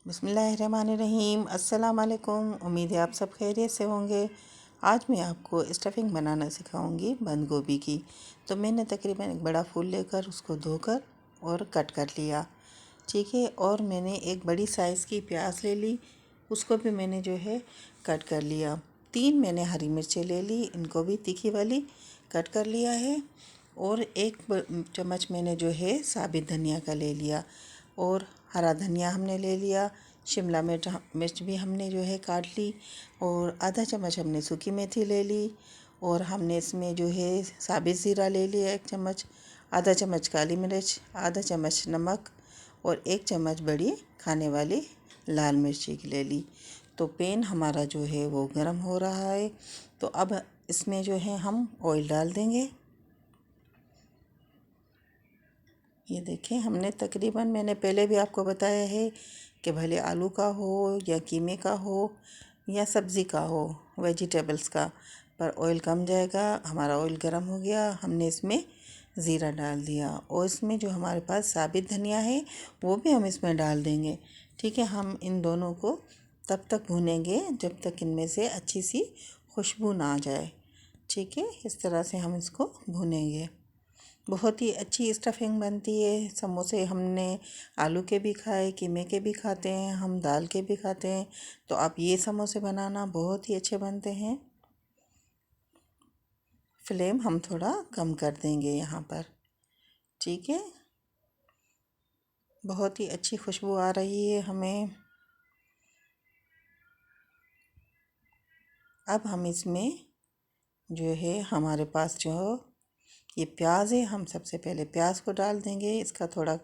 बिस्मिल्लाहिर्रहमानिर्रहीम। अस्सलाम वालेकुम। उम्मीद है आप सब खैरियत से होंगे। आज मैं आपको स्टफ़िंग बनाना सिखाऊंगी बंद गोभी की। तो मैंने तकरीबन एक बड़ा फूल लेकर उसको धोकर और कट कर लिया, ठीक है। और मैंने एक बड़ी साइज़ की प्याज ले ली, उसको भी मैंने जो है कट कर लिया। 3 मैंने हरी मिर्चें ले ली, इनको भी तीखी वाली कट कर लिया है। और 1 चम्मच मैंने जो है साबित धनिया का ले लिया, और हरा धनिया हमने ले लिया। शिमला मिर्च भी हमने जो है काट ली, और आधा चम्मच हमने सूखी मेथी ले ली। और हमने इसमें जो है साबित ज़ीरा ले लिया 1 चम्मच, आधा चम्मच काली मिर्च, आधा चम्मच नमक, और 1 चम्मच बड़ी खाने वाली लाल मिर्ची की ले ली। तो पैन हमारा जो है वो गर्म हो रहा है। तो अब इसमें जो है हम ऑयल डाल देंगे। ये देखें, हमने तकरीबन, मैंने पहले भी आपको बताया है कि भले आलू का हो या कीमे का हो या सब्ज़ी का हो, वेजिटेबल्स का, पर ऑयल कम जाएगा। हमारा ऑयल गर्म हो गया, हमने इसमें ज़ीरा डाल दिया, और इसमें जो हमारे पास साबित धनिया है वो भी हम इसमें डाल देंगे, ठीक है। हम इन दोनों को तब तक भूनेंगे जब तक इनमें से अच्छी सी खुशबू ना आ जाए, ठीक है। इस तरह से हम इसको भूनेंगे। बहुत ही अच्छी स्टफ़िंग बनती है। समोसे हमने आलू के भी खाए, कीमे के भी खाते हैं, हम दाल के भी खाते हैं। तो आप ये समोसे बनाना, बहुत ही अच्छे बनते हैं। फ्लेम हम थोड़ा कम कर देंगे यहाँ पर, ठीक है। बहुत ही अच्छी खुशबू आ रही है हमें। अब हम इसमें जो है हमारे पास जो ये प्याज है, हम सबसे पहले प्याज को डाल देंगे। इसका थोड़ा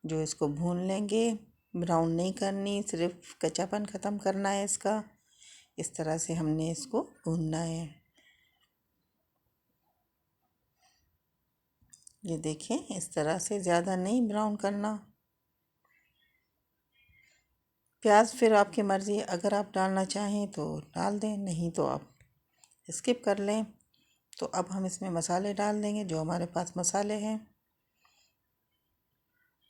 जो इसको भून लेंगे, ब्राउन नहीं करनी, सिर्फ कच्चापन ख़त्म करना है इसका। इस तरह से हमने इसको भूनना है। ये देखें, इस तरह से, ज़्यादा नहीं ब्राउन करना। प्याज फिर आपकी मर्ज़ी, अगर आप डालना चाहें तो डाल दें, नहीं तो आप स्किप कर लें। तो अब हम इसमें मसाले डाल देंगे, जो हमारे पास मसाले हैं।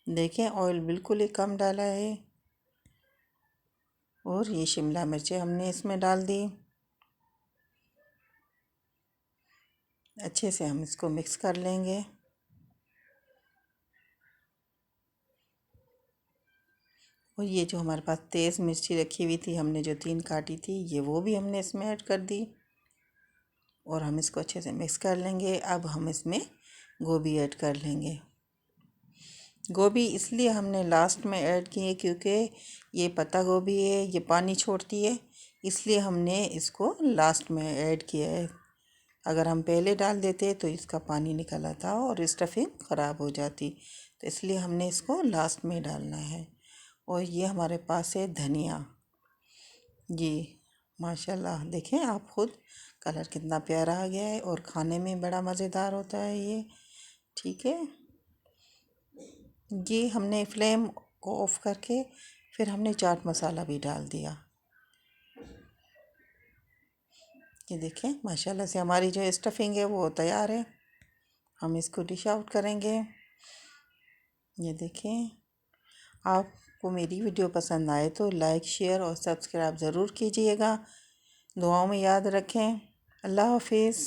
देखें, ऑयल बिल्कुल ही कम डाला है। और ये शिमला मिर्चें हमने इसमें डाल दी। अच्छे से हम इसको मिक्स कर लेंगे। और ये जो हमारे पास तेज़ मिर्ची रखी हुई थी, हमने जो 3 काटी थी, ये वो भी हमने इसमें ऐड कर दी, और हम इसको अच्छे से मिक्स कर लेंगे। अब हम इसमें गोभी ऐड कर लेंगे। गोभी इसलिए हमने लास्ट में ऐड की है क्योंकि ये पत्ता गोभी है, ये पानी छोड़ती है, इसलिए हमने इसको लास्ट में ऐड किया है। अगर हम पहले डाल देते तो इसका पानी निकल आता और स्टफ़िंग ख़राब हो जाती, तो इसलिए हमने इसको लास्ट में डालना है। और ये हमारे पास है धनिया। जी, माशाल्लाह, देखें आप खुद, कलर कितना प्यारा आ गया है, और खाने में बड़ा मज़ेदार होता है ये, ठीक है। ये हमने फ्लेम को ऑफ़ करके फिर हमने चाट मसाला भी डाल दिया। ये देखें, माशाल्लाह से हमारी जो स्टफ़िंग है वो तैयार है। हम इसको डिश आउट करेंगे। ये देखें, आपको मेरी वीडियो पसंद आए तो लाइक, शेयर और सब्सक्राइब ज़रूर कीजिएगा। दुआओं में याद रखें। अल्लाह हाफिज़।